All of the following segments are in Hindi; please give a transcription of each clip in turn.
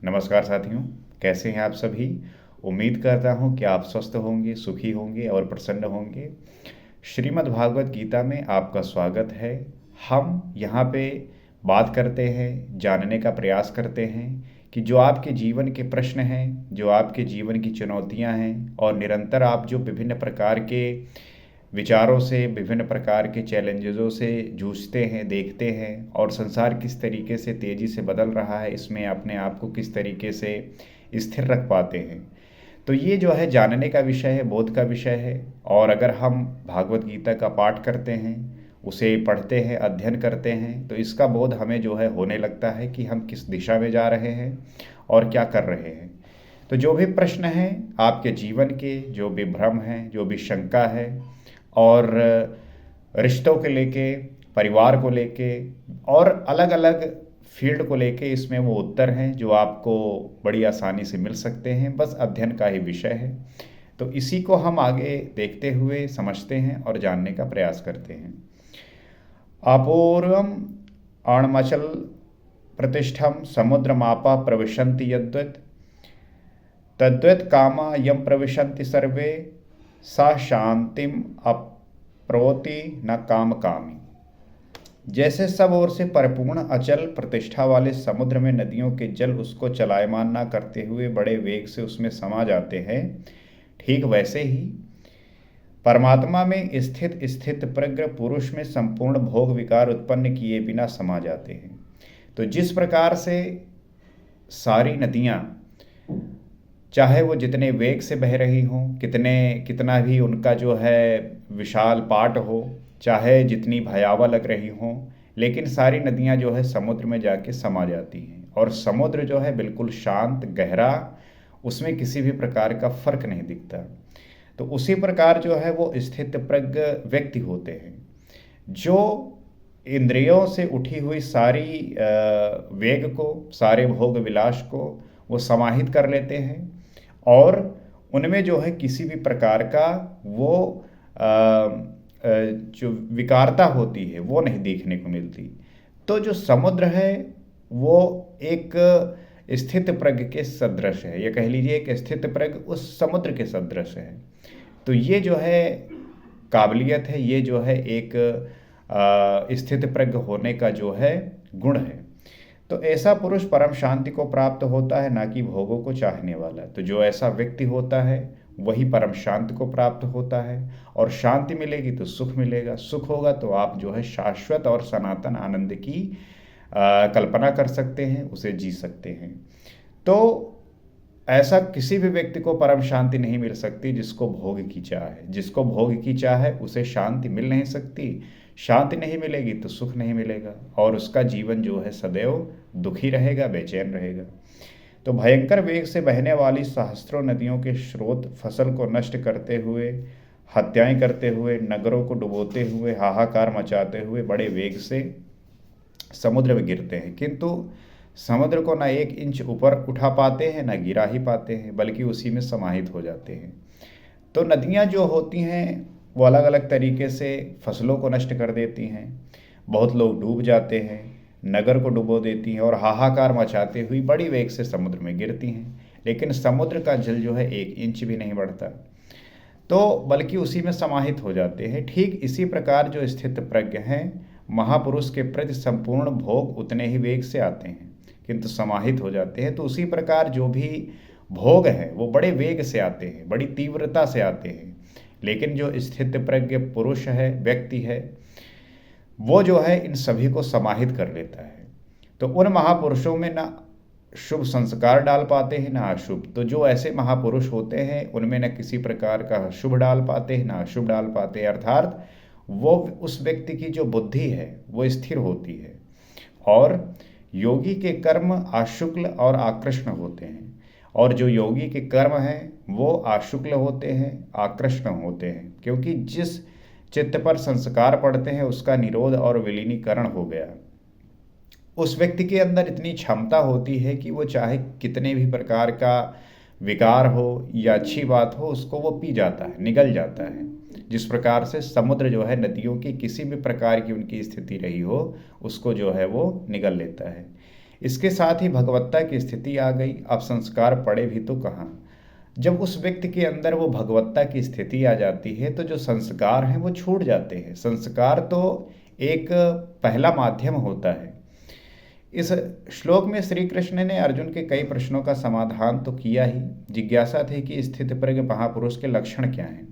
नमस्कार साथियों, कैसे हैं आप सभी। उम्मीद करता हूं कि आप स्वस्थ होंगे, सुखी होंगे और प्रसन्न होंगे। श्रीमद् भागवत गीता में आपका स्वागत है। हम यहाँ पे बात करते हैं, जानने का प्रयास करते हैं कि जो आपके जीवन के प्रश्न हैं, जो आपके जीवन की चुनौतियाँ हैं और निरंतर आप जो विभिन्न प्रकार के विचारों से, विभिन्न प्रकार के चैलेंजेसों से जूझते हैं, देखते हैं और संसार किस तरीके से तेज़ी से बदल रहा है, इसमें अपने आप को किस तरीके से स्थिर रख पाते हैं। तो ये जो है जानने का विषय है, बोध का विषय है। और अगर हम भागवत गीता का पाठ करते हैं, उसे पढ़ते हैं, अध्ययन करते हैं, तो इसका बोध हमें जो है होने लगता है कि हम किस दिशा में जा रहे हैं और क्या कर रहे हैं। तो जो भी प्रश्न हैं आपके जीवन के, जो भी भ्रम हैं, जो भी शंका है और रिश्तों के लेके, परिवार को लेके और अलग अलग फील्ड को लेके, इसमें वो उत्तर हैं जो आपको बड़ी आसानी से मिल सकते हैं। बस अध्ययन का ही विषय है। तो इसी को हम आगे देखते हुए समझते हैं और जानने का प्रयास करते हैं। अपूर्वम अणमचल प्रतिष्ठम समुद्रमापा प्रविशन्ति यद्वत् तद्वत् कामा यम प्रविशन्ति सर्वे सा शांतिम अप्रोति न काम कामी। जैसे सब ओर से परिपूर्ण अचल प्रतिष्ठा वाले समुद्र में नदियों के जल उसको चलायमान न करते हुए बड़े वेग से उसमें समा जाते हैं, ठीक वैसे ही परमात्मा में स्थित स्थित प्रज्ञ पुरुष में संपूर्ण भोग विकार उत्पन्न किए बिना समा जाते हैं। तो जिस प्रकार से सारी नदियाँ, चाहे वो जितने वेग से बह रही हों, कितना भी उनका जो है विशाल पाट हो, चाहे जितनी भयावह लग रही हों, लेकिन सारी नदियां जो है समुद्र में जाके समा जाती हैं। और समुद्र जो है बिल्कुल शांत, गहरा, उसमें किसी भी प्रकार का फर्क नहीं दिखता। तो उसी प्रकार जो है वो स्थित प्रज्ञ व्यक्ति होते हैं जो इंद्रियों से उठी हुई सारी वेग को, सारे भोग विलास को वो समाहित कर लेते हैं और उनमें जो है किसी भी प्रकार का वो जो विकारता होती है वो नहीं देखने को मिलती। तो जो समुद्र है वो एक स्थित प्रज्ञ के सदृश है, या कह लीजिए एक स्थित प्रज्ञ उस समुद्र के सदृश है। तो ये जो है काबिलियत है, ये जो है एक स्थित प्रज्ञ होने का जो है गुण है। तो ऐसा पुरुष परम शांति को प्राप्त होता है, ना कि भोगों को चाहने वाला। तो जो ऐसा व्यक्ति होता है वही परम शांति को प्राप्त होता है। और शांति मिलेगी तो सुख मिलेगा, सुख होगा तो आप जो है शाश्वत और सनातन आनंद की कल्पना कर सकते हैं, उसे जी सकते हैं। तो ऐसा किसी भी व्यक्ति को परम शांति नहीं मिल सकती जिसको भोग की चाह है। जिसको भोग की चाह है उसे शांति मिल नहीं सकती। शांति नहीं मिलेगी तो सुख नहीं मिलेगा और उसका जीवन जो है सदैव दुखी रहेगा, बेचैन रहेगा। तो भयंकर वेग से बहने वाली सहस्त्रों नदियों के स्रोत फसल को नष्ट करते हुए, हत्याएं करते हुए, नगरों को डुबोते हुए, हाहाकार मचाते हुए बड़े वेग से समुद्र में गिरते हैं, किंतु समुद्र को न एक इंच ऊपर उठा पाते हैं, न गिरा ही पाते हैं, बल्कि उसी में समाहित हो जाते हैं। तो नदियाँ जो होती हैं वो अलग अलग तरीके से फसलों को नष्ट कर देती हैं, बहुत लोग डूब जाते हैं, नगर को डुबो देती हैं और हाहाकार मचाते हुए बड़ी वेग से समुद्र में गिरती हैं। लेकिन समुद्र का जल जो है एक इंच भी नहीं बढ़ता, तो बल्कि उसी में समाहित हो जाते हैं। ठीक इसी प्रकार जो स्थित प्रज्ञ हैं, महापुरुष के प्रति संपूर्ण भोग उतने ही वेग से आते हैं किंतु समाहित हो जाते हैं। तो उसी प्रकार जो भी भोग हैं वो बड़े वेग से आते हैं, बड़ी तीव्रता से आते हैं। लेकिन जो स्थित प्रज्ञ पुरुष है, व्यक्ति है, वो जो है इन सभी को समाहित कर लेता है। तो उन महापुरुषों में ना शुभ संस्कार डाल पाते हैं ना अशुभ। तो जो ऐसे महापुरुष होते हैं उनमें न किसी प्रकार का शुभ डाल पाते हैं ना अशुभ डाल पाते हैं, अर्थात वो उस व्यक्ति की जो बुद्धि है वो स्थिर होती है। और योगी के कर्म आशुक्ल और आकृष्ण होते हैं, और जो योगी के कर्म हैं वो आशुक्ल होते हैं, आकृष्ण होते हैं, क्योंकि जिस चित्त पर संस्कार पड़ते हैं उसका निरोध और विलीनीकरण हो गया। उस व्यक्ति के अंदर इतनी क्षमता होती है कि वो चाहे कितने भी प्रकार का विकार हो या अच्छी बात हो, उसको वो पी जाता है, निगल जाता है। जिस प्रकार से समुद्र जो है नदियों की किसी भी प्रकार की उनकी स्थिति रही हो उसको जो है वो निगल लेता है। इसके साथ ही भगवत्ता की स्थिति आ गई। अब संस्कार पड़े भी तो कहाँ। जब उस व्यक्ति के अंदर वो भगवत्ता की स्थिति आ जाती है तो जो संस्कार हैं वो छूट जाते हैं। संस्कार तो एक पहला माध्यम होता है। इस श्लोक में श्री कृष्ण ने अर्जुन के कई प्रश्नों का समाधान तो किया ही। जिज्ञासा थी कि स्थितप्रज्ञ महापुरुष के लक्षण क्या हैं।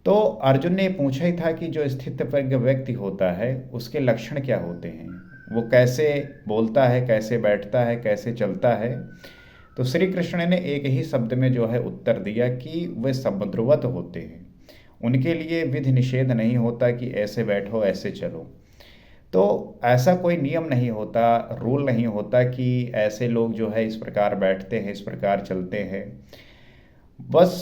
तो अर्जुन ने पूछा ही था कि जो स्थितप्रज्ञ व्यक्ति होता है उसके लक्षण क्या होते हैं, वो कैसे बोलता है, कैसे बैठता है, कैसे चलता है। तो श्री कृष्ण ने एक ही शब्द में जो है उत्तर दिया कि वे समुद्रवत होते हैं। उनके लिए विधि निषेध नहीं होता कि ऐसे बैठो ऐसे चलो। तो ऐसा कोई नियम नहीं होता, रूल नहीं होता कि ऐसे लोग जो है इस प्रकार बैठते हैं, इस प्रकार चलते हैं। बस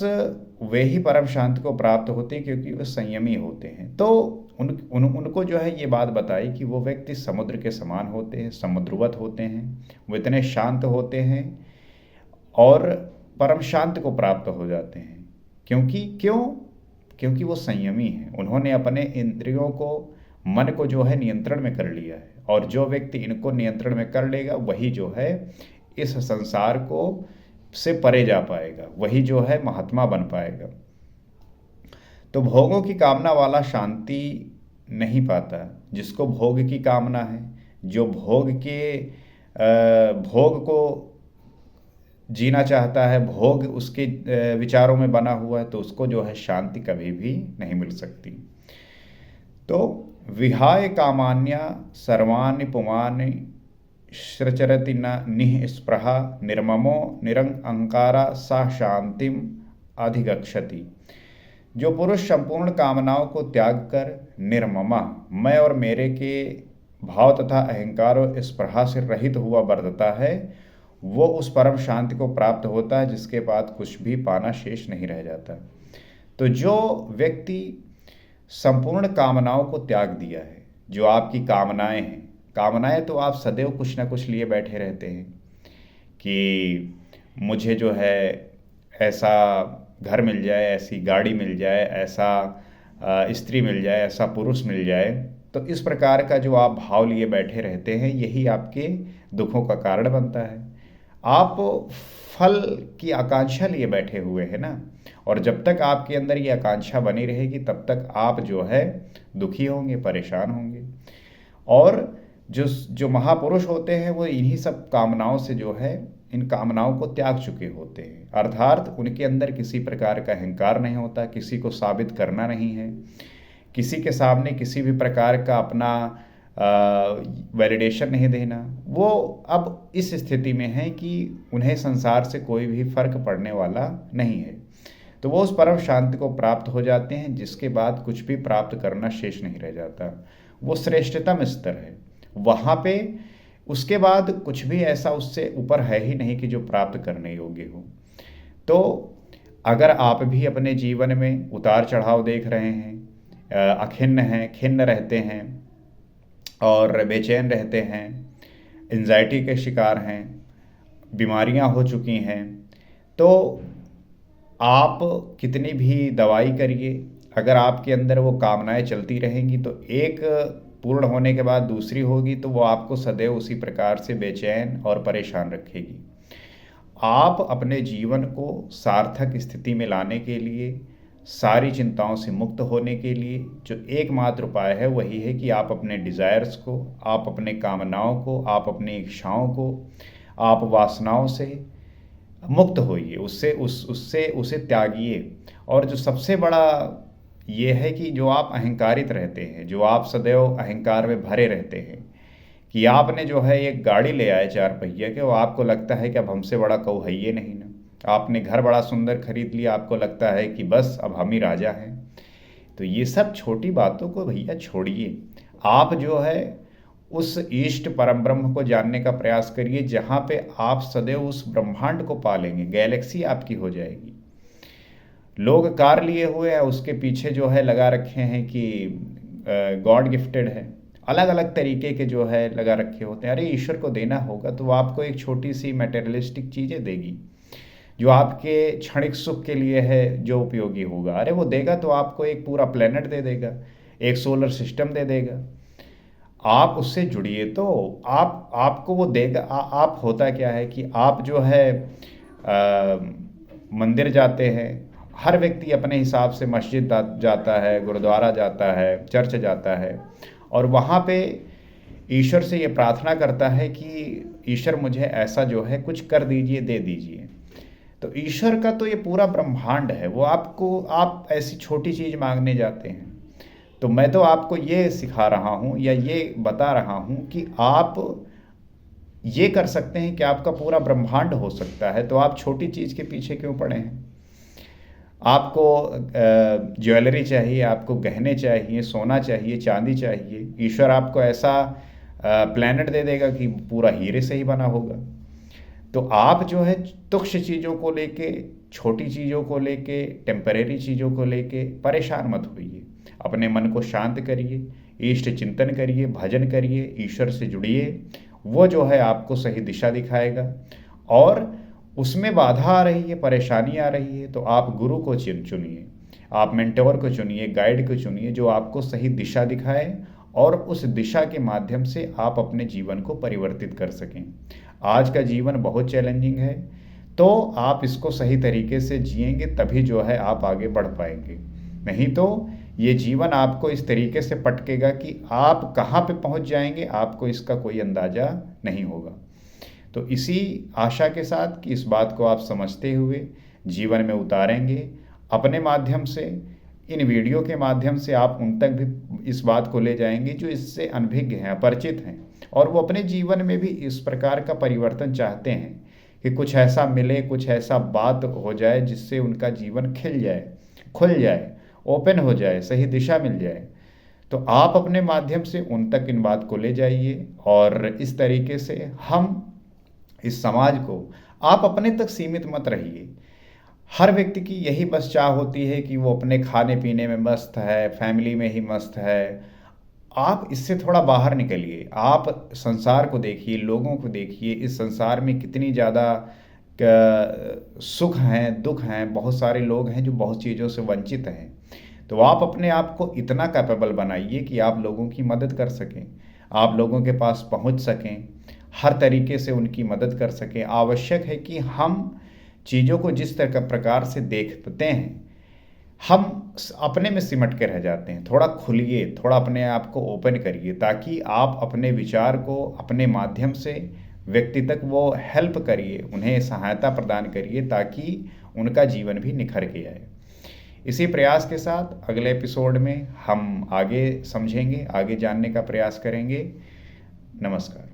वे ही परम शांति को प्राप्त होते हैं क्योंकि वे संयमी होते हैं। तो उनको जो है ये बात बताई कि वो व्यक्ति समुद्र के समान होते हैं, समुद्रवत होते हैं। वो इतने शांत होते हैं और परम शांति को प्राप्त हो जाते हैं। क्योंकि वो संयमी हैं। उन्होंने अपने इंद्रियों को, मन को जो है नियंत्रण में कर लिया है। और जो व्यक्ति इनको नियंत्रण में कर लेगा वही जो है इस संसार को से परे जा पाएगा, वही जो है महात्मा बन पाएगा। तो भोगों की कामना वाला शांति नहीं पाता। जिसको भोग की कामना है, जो भोग को जीना चाहता है, भोग उसके विचारों में बना हुआ है, तो उसको जो है शांति कभी भी नहीं मिल सकती। तो विहाय कामान्या सर्वाणि पुमानि सृचरति न निःस्पृहा निर्ममो निरंकारा सा शांतिम अधिगच्छति। जो पुरुष संपूर्ण कामनाओं को त्याग कर निर्ममा, मैं और मेरे के भाव तथा अहंकार और स्पृहा से रहित हुआ बरतता है, वो उस परम शांति को प्राप्त होता है जिसके बाद कुछ भी पाना शेष नहीं रह जाता। तो जो व्यक्ति संपूर्ण कामनाओं को त्याग दिया है, जो आपकी कामनाएं हैं, कामनाएं तो आप सदैव कुछ ना कुछ लिए बैठे रहते हैं कि मुझे जो है ऐसा घर मिल जाए, ऐसी गाड़ी मिल जाए, ऐसा स्त्री मिल जाए, ऐसा पुरुष मिल जाए। तो इस प्रकार का जो आप भाव लिए बैठे रहते हैं, यही आपके दुखों का कारण बनता है। आप फल की आकांक्षा लिए बैठे हुए हैं ना, और जब तक आपके अंदर ये आकांक्षा बनी रहेगी तब तक आप जो है दुखी होंगे, परेशान होंगे। और जो महापुरुष होते हैं वो इन्हीं सब कामनाओं से जो है, इन कामनाओं को त्याग चुके होते हैं। अर्थात उनके अंदर किसी प्रकार का अहंकार नहीं होता, किसी को साबित करना नहीं है, किसी के सामने किसी भी प्रकार का अपना वैलिडेशन नहीं देना। वो अब इस स्थिति में है कि उन्हें संसार से कोई भी फर्क पड़ने वाला नहीं है। तो वो उस परम शांति को प्राप्त हो जाते हैं जिसके बाद कुछ भी प्राप्त करना शेष नहीं रह जाता। वो श्रेष्ठतम स्तर है। वहाँ पे उसके बाद कुछ भी ऐसा उससे ऊपर है ही नहीं कि जो प्राप्त करने योग्य हो। तो अगर आप भी अपने जीवन में उतार चढ़ाव देख रहे हैं, अखिन्न हैं, खिन्न रहते हैं और बेचैन रहते हैं, एंजाइटी के शिकार हैं, बीमारियां हो चुकी हैं, तो आप कितनी भी दवाई करिए, अगर आपके अंदर वो कामनाएं चलती रहेंगी तो एक पूर्ण होने के बाद दूसरी होगी, तो वो आपको सदैव उसी प्रकार से बेचैन और परेशान रखेगी। आप अपने जीवन को सार्थक स्थिति में लाने के लिए, सारी चिंताओं से मुक्त होने के लिए जो एकमात्र उपाय है वही है कि आप अपने डिज़ायर्स को, आप अपने कामनाओं को, आप अपनी इच्छाओं को, आप वासनाओं से मुक्त होइए, उसे त्यागिए। और जो सबसे बड़ा ये है कि जो आप अहंकारित रहते हैं, जो आप सदैव अहंकार में भरे रहते हैं कि आपने जो है एक गाड़ी ले आए 4 पहिया के, वो आपको लगता है कि अब हमसे बड़ा कोई है ही नहीं ना। आपने घर बड़ा सुंदर खरीद लिया, आपको लगता है कि बस अब हम ही राजा हैं। तो ये सब छोटी बातों को भैया छोड़िए। आप जो है उस ईष्ट परम ब्रह्म को जानने का प्रयास करिए, जहाँ पे आप सदैव उस ब्रह्मांड को पालेंगे, गैलेक्सी आपकी हो जाएगी। लोग कार लिए हुए हैं, उसके पीछे जो है लगा रखे हैं कि गॉड गिफ्टेड है, अलग अलग तरीके के जो है लगा रखे होते हैं। अरे ईश्वर को देना होगा तो वो आपको एक छोटी सी मटेरियलिस्टिक चीज़ें देगी जो आपके क्षणिक सुख के लिए है, जो उपयोगी होगा। अरे वो देगा तो आपको एक पूरा प्लेनेट दे देगा, एक सोलर सिस्टम दे देगा। आप उससे जुड़िए तो आपको वो देगा। आप होता क्या है कि आप जो है मंदिर जाते हैं, हर व्यक्ति अपने हिसाब से मस्जिद जाता है, गुरुद्वारा जाता है, चर्च जाता है, और वहाँ पे ईश्वर से ये प्रार्थना करता है कि ईश्वर मुझे ऐसा जो है कुछ कर दीजिए, दे दीजिए। तो ईश्वर का तो ये पूरा ब्रह्मांड है, वो आपको, आप ऐसी छोटी चीज़ मांगने जाते हैं। तो मैं तो आपको ये सिखा रहा हूँ या ये बता रहा हूँ कि आप ये कर सकते हैं कि आपका पूरा ब्रह्मांड हो सकता है, तो आप छोटी चीज़ के पीछे क्यों पड़े हैं? आपको ज्वेलरी चाहिए, आपको गहने चाहिए, सोना चाहिए, चांदी चाहिए, ईश्वर आपको ऐसा प्लैनेट दे देगा कि पूरा हीरे से ही बना होगा। तो आप जो है तुच्छ चीज़ों को लेके, छोटी चीज़ों को लेके, टेम्परेरी चीज़ों को लेके परेशान मत होइए। अपने मन को शांत करिए, इष्ट चिंतन करिए, भजन करिए, ईश्वर से जुड़िए। वो जो है आपको सही दिशा दिखाएगा। और उसमें बाधा आ रही है, परेशानी आ रही है, तो आप गुरु को चुनिए, आप मेंटोर को चुनिए, गाइड को चुनिए, जो आपको सही दिशा दिखाए और उस दिशा के माध्यम से आप अपने जीवन को परिवर्तित कर सकें। आज का जीवन बहुत चैलेंजिंग है, तो आप इसको सही तरीके से जिएंगे तभी जो है आप आगे बढ़ पाएंगे। नहीं तो ये जीवन आपको इस तरीके से पटकेगा कि आप कहाँ पे पहुँच जाएंगे आपको इसका कोई अंदाज़ा नहीं होगा। तो इसी आशा के साथ कि इस बात को आप समझते हुए जीवन में उतारेंगे, अपने माध्यम से, इन वीडियो के माध्यम से आप उन तक भी इस बात को ले जाएंगे जो इससे अनभिज्ञ हैं, अपरिचित हैं, और वो अपने जीवन में भी इस प्रकार का परिवर्तन चाहते हैं कि कुछ ऐसा मिले, कुछ ऐसा बात हो जाए जिससे उनका जीवन खिल जाए, खुल जाए, ओपन हो जाए, सही दिशा मिल जाए। तो आप अपने माध्यम से उन तक इन बात को ले जाइए, और इस तरीके से हम इस समाज को, आप अपने तक सीमित मत रहिए। हर व्यक्ति की यही बस चाह होती है कि वो अपने खाने पीने में मस्त है, फैमिली में ही मस्त है। आप इससे थोड़ा बाहर निकलिए, आप संसार को देखिए, लोगों को देखिए, इस संसार में कितनी ज़्यादा सुख हैं, दुख हैं, बहुत सारे लोग हैं जो बहुत चीज़ों से वंचित हैं। तो आप अपने आप को इतना कैपेबल बनाइए कि आप लोगों की मदद कर सकें, आप लोगों के पास पहुंच सकें, हर तरीके से उनकी मदद कर सकें। आवश्यक है कि हम चीज़ों को जिस तरह प्रकार से देखते हैं, हम अपने में सिमट के रह जाते हैं। थोड़ा खुलिए, थोड़ा अपने आप को ओपन करिए, ताकि आप अपने विचार को अपने माध्यम से व्यक्ति तक वो हेल्प करिए, उन्हें सहायता प्रदान करिए, ताकि उनका जीवन भी निखर के आए। इसी प्रयास के साथ अगले एपिसोड में हम आगे समझेंगे, आगे जानने का प्रयास करेंगे। नमस्कार।